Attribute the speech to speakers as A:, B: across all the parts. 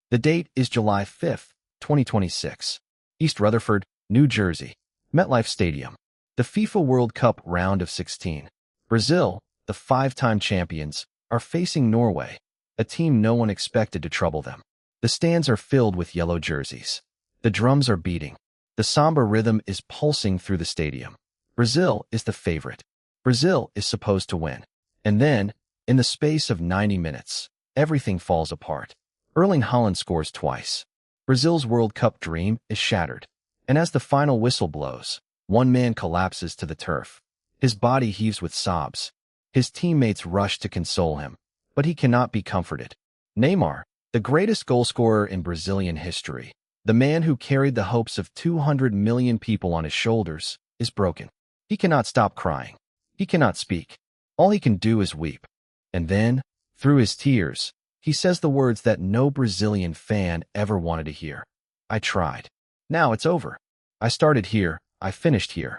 A: The date is July 5th, 2026. East Rutherford, New Jersey. MetLife Stadium. The FIFA World Cup Round of 16. Brazil, the five-time champions, are facing Norway, a team no one expected to trouble them. The stands are filled with yellow jerseys. The drums are beating. The samba rhythm is pulsing through the stadium. Brazil is the favorite. Brazil is supposed to win. And then, in the space of 90 minutes, everything falls apart. Erling Haaland scores twice. Brazil's World Cup dream is shattered. And as the final whistle blows, one man collapses to the turf. His body heaves with sobs. His teammates rush to console him, but he cannot be comforted. Neymar, the greatest goalscorer in Brazilian history, the man who carried the hopes of 200 million people on his shoulders, is broken. He cannot stop crying. He cannot speak. All he can do is weep. And then, through his tears, he says the words that no Brazilian fan ever wanted to hear. I tried. Now it's over. I started here. I finished here.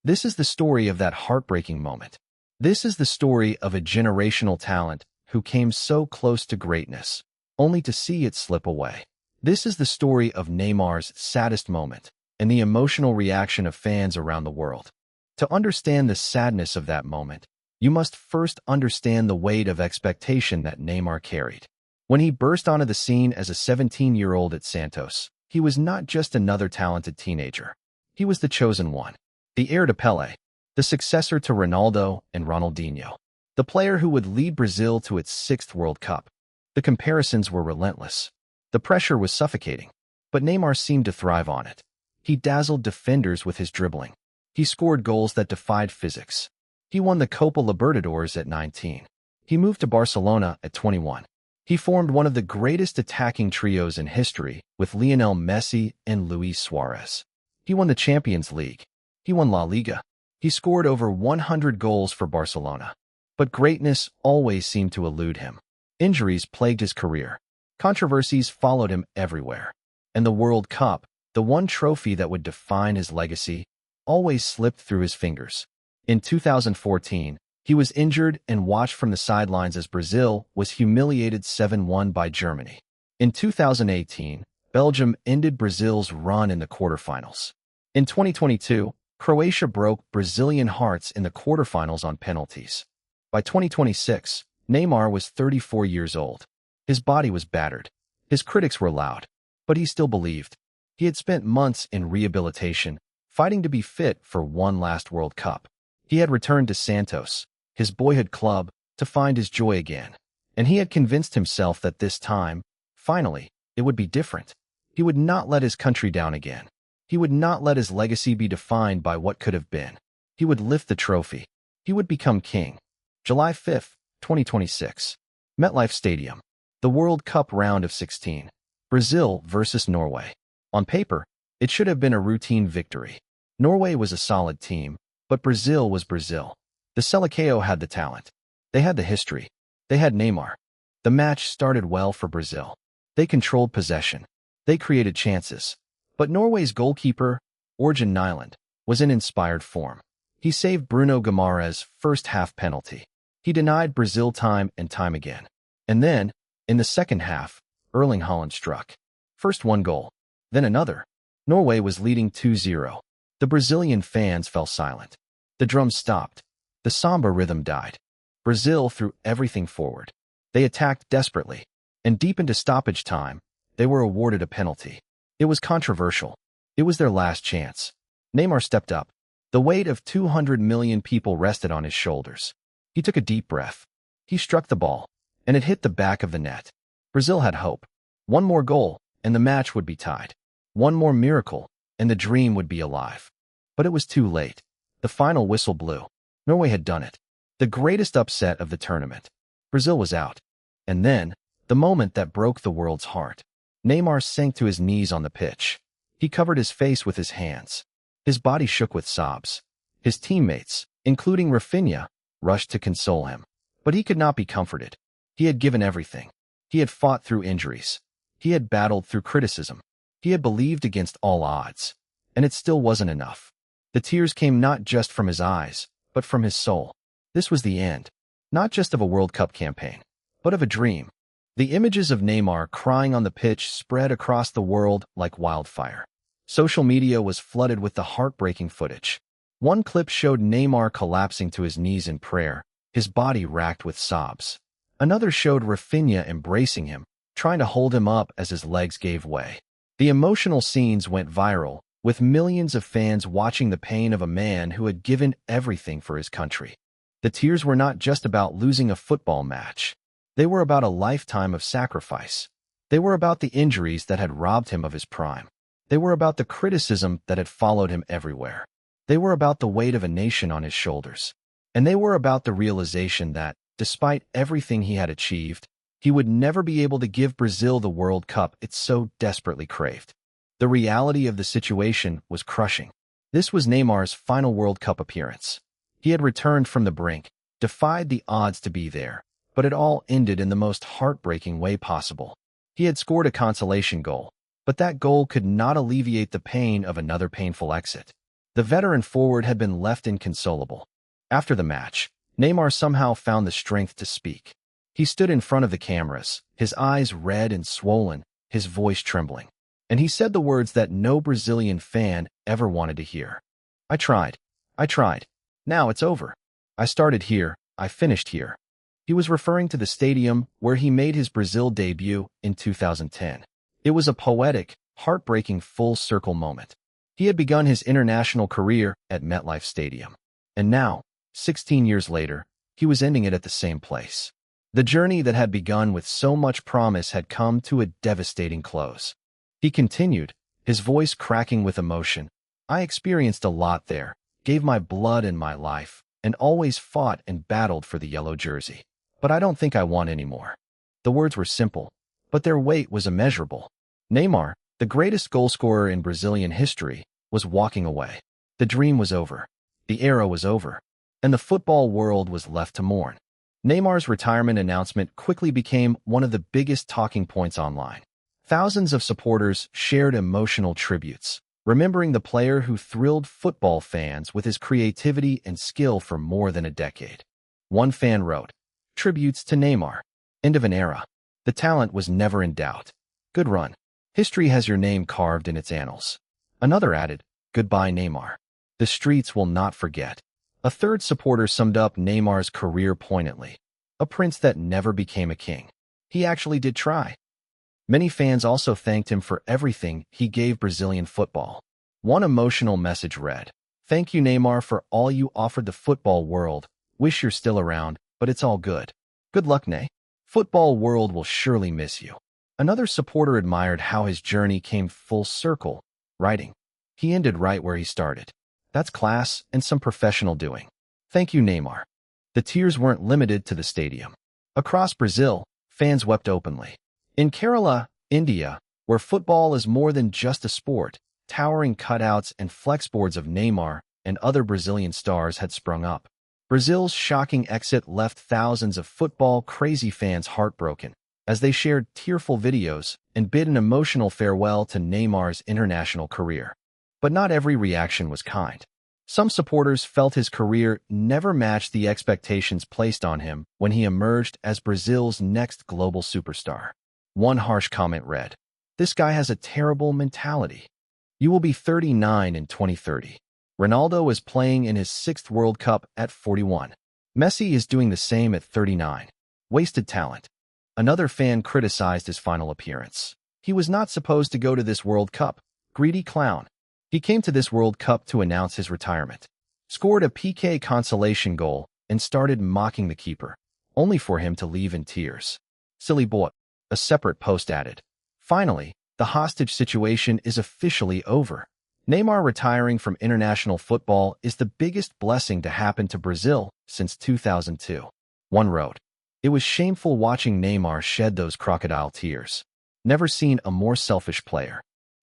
A: This is the story of that heartbreaking moment. This is the story of a generational talent who came so close to greatness, only to see it slip away. This is the story of Neymar's saddest moment and the emotional reaction of fans around the world. To understand the sadness of that moment, you must first understand the weight of expectation that Neymar carried. When he burst onto the scene as a 17-year-old at Santos, he was not just another talented teenager. He was the chosen one, the heir to Pelé, the successor to Ronaldo and Ronaldinho, the player who would lead Brazil to its sixth World Cup. The comparisons were relentless. The pressure was suffocating, but Neymar seemed to thrive on it. He dazzled defenders with his dribbling. He scored goals that defied physics. He won the Copa Libertadores at 19. He moved to Barcelona at 21. He formed one of the greatest attacking trios in history with Lionel Messi and Luis Suarez. He won the Champions League. He won La Liga. He scored over 100 goals for Barcelona. But greatness always seemed to elude him. Injuries plagued his career. Controversies followed him everywhere. And the World Cup, the one trophy that would define his legacy, always slipped through his fingers. In 2014, he was injured and watched from the sidelines as Brazil was humiliated 7-1 by Germany. In 2018, Belgium ended Brazil's run in the quarterfinals. In 2022, Croatia broke Brazilian hearts in the quarterfinals on penalties. By 2026, Neymar was 34 years old. His body was battered. His critics were loud, but he still believed. He had spent months in rehabilitation, fighting to be fit for one last World Cup. He had returned to Santos, his boyhood club, to find his joy again. And he had convinced himself that this time, finally, it would be different. He would not let his country down again. He would not let his legacy be defined by what could have been. He would lift the trophy. He would become king. July 5th, 2026. MetLife Stadium. The World Cup Round of 16. Brazil versus Norway. On paper, it should have been a routine victory. Norway was a solid team, but Brazil was Brazil. The Selecao had the talent. They had the history. They had Neymar. The match started well for Brazil. They controlled possession. They created chances. But Norway's goalkeeper, Orjan Nyland, was in inspired form. He saved Bruno Guimaraes' first-half penalty. He denied Brazil time and time again. And then, in the second half, Erling Haaland struck. First one goal, then another. Norway was leading 2-0. The Brazilian fans fell silent. The drums stopped. The samba rhythm died. Brazil threw everything forward. They attacked desperately. And deep into stoppage time, they were awarded a penalty. It was controversial. It was their last chance. Neymar stepped up. The weight of 200 million people rested on his shoulders. He took a deep breath. He struck the ball, and it hit the back of the net. Brazil had hope. One more goal, and the match would be tied. One more miracle, and the dream would be alive. But it was too late. The final whistle blew. Norway had done it. The greatest upset of the tournament. Brazil was out. And then, the moment that broke the world's heart. Neymar sank to his knees on the pitch. He covered his face with his hands. His body shook with sobs. His teammates, including Rafinha, rushed to console him. But he could not be comforted. He had given everything. He had fought through injuries. He had battled through criticism. He had believed against all odds. And it still wasn't enough. The tears came not just from his eyes, but from his soul. This was the end, not just of a World Cup campaign, but of a dream. The images of Neymar crying on the pitch spread across the world like wildfire. Social media was flooded with the heartbreaking footage. One clip showed Neymar collapsing to his knees in prayer, his body racked with sobs. Another showed Rafinha embracing him, trying to hold him up as his legs gave way. The emotional scenes went viral, with millions of fans watching the pain of a man who had given everything for his country. The tears were not just about losing a football match. They were about a lifetime of sacrifice. They were about the injuries that had robbed him of his prime. They were about the criticism that had followed him everywhere. They were about the weight of a nation on his shoulders. And they were about the realization that, despite everything he had achieved, he would never be able to give Brazil the World Cup it so desperately craved. The reality of the situation was crushing. This was Neymar's final World Cup appearance. He had returned from the brink, defied the odds to be there, but it all ended in the most heartbreaking way possible. He had scored a consolation goal, but that goal could not alleviate the pain of another painful exit. The veteran forward had been left inconsolable. After the match, Neymar somehow found the strength to speak. He stood in front of the cameras, his eyes red and swollen, his voice trembling. And he said the words that no Brazilian fan ever wanted to hear. I tried. Now it's over. I started here, I finished here. He was referring to the stadium where he made his Brazil debut in 2010. It was a poetic, heartbreaking full-circle moment. He had begun his international career at MetLife Stadium. And now, 16 years later, he was ending it at the same place. The journey that had begun with so much promise had come to a devastating close. He continued, his voice cracking with emotion. I experienced a lot there, gave my blood and my life, and always fought and battled for the yellow jersey. But I don't think I want any more. The words were simple, but their weight was immeasurable. Neymar, the greatest goalscorer in Brazilian history, was walking away. The dream was over. The era was over. And the football world was left to mourn. Neymar's retirement announcement quickly became one of the biggest talking points online. Thousands of supporters shared emotional tributes, remembering the player who thrilled football fans with his creativity and skill for more than a decade. One fan wrote, "Tributes to Neymar. End of an era. The talent was never in doubt. Good run. History has your name carved in its annals." Another added, "Goodbye, Neymar. The streets will not forget." A third supporter summed up Neymar's career poignantly. A prince that never became a king. He actually did try. Many fans also thanked him for everything he gave Brazilian football. One emotional message read, "Thank you, Neymar, for all you offered the football world. Wish you're still around, but it's all good. Good luck, Ney. Football world will surely miss you." Another supporter admired how his journey came full circle, writing, "He ended right where he started. That's class and some professional doing. Thank you, Neymar." The tears weren't limited to the stadium. Across Brazil, fans wept openly. In Kerala, India, where football is more than just a sport, towering cutouts and flexboards of Neymar and other Brazilian stars had sprung up. Brazil's shocking exit left thousands of football-crazy fans heartbroken as they shared tearful videos and bid an emotional farewell to Neymar's international career. But not every reaction was kind. Some supporters felt his career never matched the expectations placed on him when he emerged as Brazil's next global superstar. One harsh comment read, "This guy has a terrible mentality. You will be 39 in 2030. Ronaldo is playing in his 6th World Cup at 41. Messi is doing the same at 39. Wasted talent." Another fan criticized his final appearance. "He was not supposed to go to this World Cup. Greedy clown. He came to this World Cup to announce his retirement, scored a PK consolation goal, and started mocking the keeper, only for him to leave in tears. Silly boy." A separate post added, "Finally, the hostage situation is officially over. Neymar retiring from international football is the biggest blessing to happen to Brazil since 2002. One wrote, "It was shameful watching Neymar shed those crocodile tears. Never seen a more selfish player."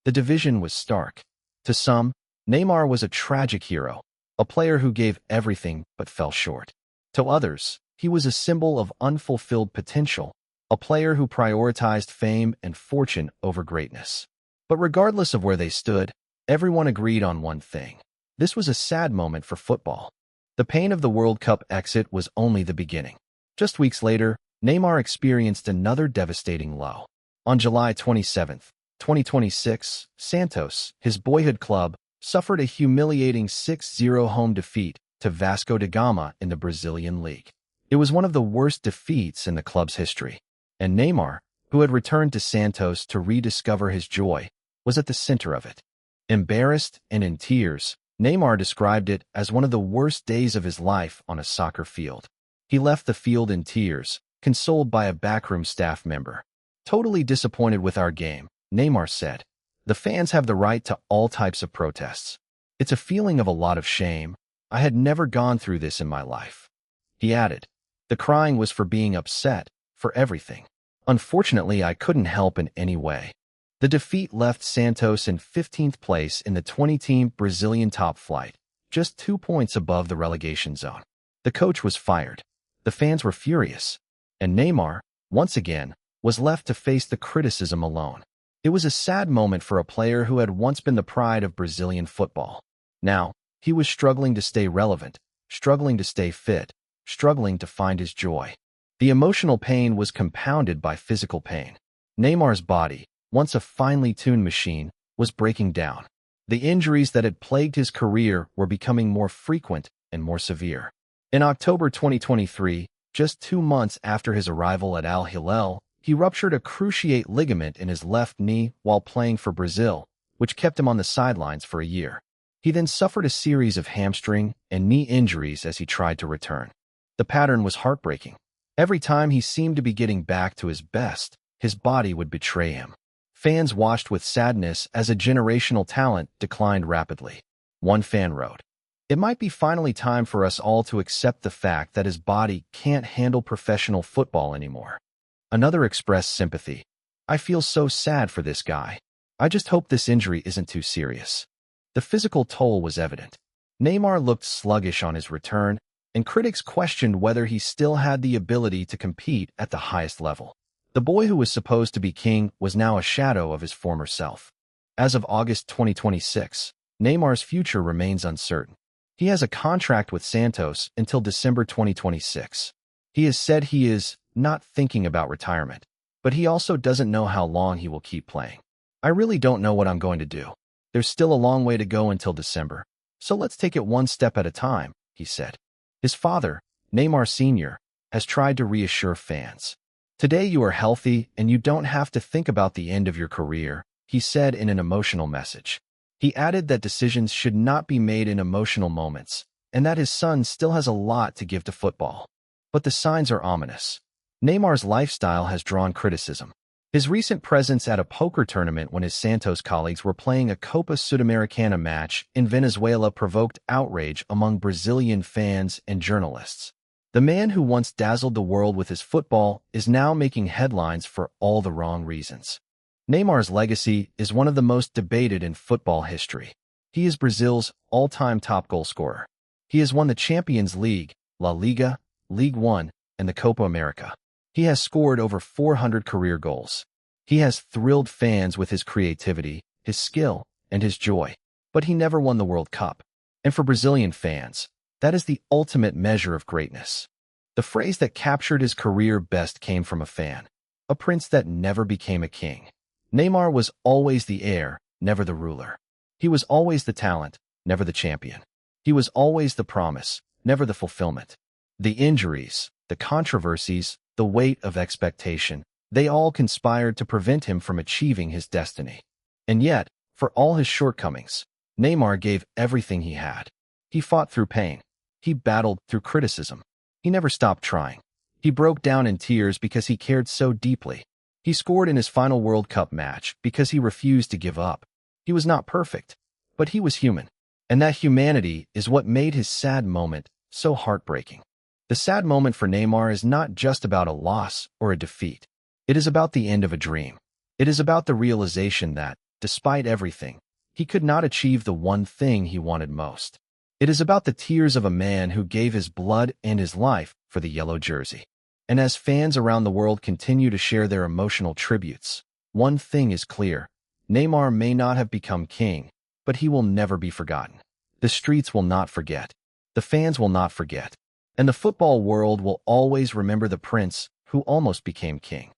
A: The division was stark. To some, Neymar was a tragic hero, a player who gave everything but fell short. To others, he was a symbol of unfulfilled potential, a player who prioritized fame and fortune over greatness. But regardless of where they stood, everyone agreed on one thing. This was a sad moment for football. The pain of the World Cup exit was only the beginning. Just weeks later, Neymar experienced another devastating low. On July 27, 2026, Santos, his boyhood club, suffered a humiliating 6-0 home defeat to Vasco da Gama in the Brazilian league. It was one of the worst defeats in the club's history, and Neymar, who had returned to Santos to rediscover his joy, was at the center of it. Embarrassed and in tears, Neymar described it as one of the worst days of his life on a soccer field. He left the field in tears, consoled by a backroom staff member. "Totally disappointed with our game," Neymar said. "The fans have the right to all types of protests. It's a feeling of a lot of shame. I had never gone through this in my life." He added, "The crying was for being upset, for everything. Unfortunately, I couldn't help in any way." The defeat left Santos in 15th place in the 20-team Brazilian top flight, just 2 points above the relegation zone. The coach was fired. The fans were furious. And Neymar, once again, was left to face the criticism alone. It was a sad moment for a player who had once been the pride of Brazilian football. Now, he was struggling to stay relevant, struggling to stay fit, struggling to find his joy. The emotional pain was compounded by physical pain. Neymar's body, once a finely tuned machine, was breaking down. The injuries that had plagued his career were becoming more frequent and more severe. In October 2023, just 2 months after his arrival at Al Hilal, he ruptured a cruciate ligament in his left knee while playing for Brazil, which kept him on the sidelines for a year. He then suffered a series of hamstring and knee injuries as he tried to return. The pattern was heartbreaking. Every time he seemed to be getting back to his best, his body would betray him. Fans watched with sadness as a generational talent declined rapidly. One fan wrote, "It might be finally time for us all to accept the fact that his body can't handle professional football anymore." Another expressed sympathy. "I feel so sad for this guy. I just hope this injury isn't too serious." The physical toll was evident. Neymar looked sluggish on his return, and critics questioned whether he still had the ability to compete at the highest level. The boy who was supposed to be king was now a shadow of his former self. As of August 2026, Neymar's future remains uncertain. He has a contract with Santos until December 2026. He has said he is not thinking about retirement, but he also doesn't know how long he will keep playing. "I really don't know what I'm going to do. There's still a long way to go until December, so let's take it one step at a time," he said. His father, Neymar Sr., has tried to reassure fans. "Today you are healthy and you don't have to think about the end of your career," he said in an emotional message. He added that decisions should not be made in emotional moments, and that his son still has a lot to give to football. But the signs are ominous. Neymar's lifestyle has drawn criticism. His recent presence at a poker tournament when his Santos colleagues were playing a Copa Sudamericana match in Venezuela provoked outrage among Brazilian fans and journalists. The man who once dazzled the world with his football is now making headlines for all the wrong reasons. Neymar's legacy is one of the most debated in football history. He is Brazil's all-time top goalscorer. He has won the Champions League, La Liga, League One, and the Copa America. He has scored over 400 career goals. He has thrilled fans with his creativity, his skill, and his joy. But he never won the World Cup. And for Brazilian fans, that is the ultimate measure of greatness. The phrase that captured his career best came from a fan, a prince that never became a king. Neymar was always the heir, never the ruler. He was always the talent, never the champion. He was always the promise, never the fulfillment. The injuries, the controversies, the weight of expectation, they all conspired to prevent him from achieving his destiny. And yet, for all his shortcomings, Neymar gave everything he had. He fought through pain. He battled through criticism. He never stopped trying. He broke down in tears because he cared so deeply. He scored in his final World Cup match because he refused to give up. He was not perfect, but he was human. And that humanity is what made his sad moment so heartbreaking. The sad moment for Neymar is not just about a loss or a defeat. It is about the end of a dream. It is about the realization that, despite everything, he could not achieve the one thing he wanted most. It is about the tears of a man who gave his blood and his life for the yellow jersey. And as fans around the world continue to share their emotional tributes, one thing is clear. Neymar may not have become king, but he will never be forgotten. The streets will not forget. The fans will not forget. And the football world will always remember the prince who almost became king.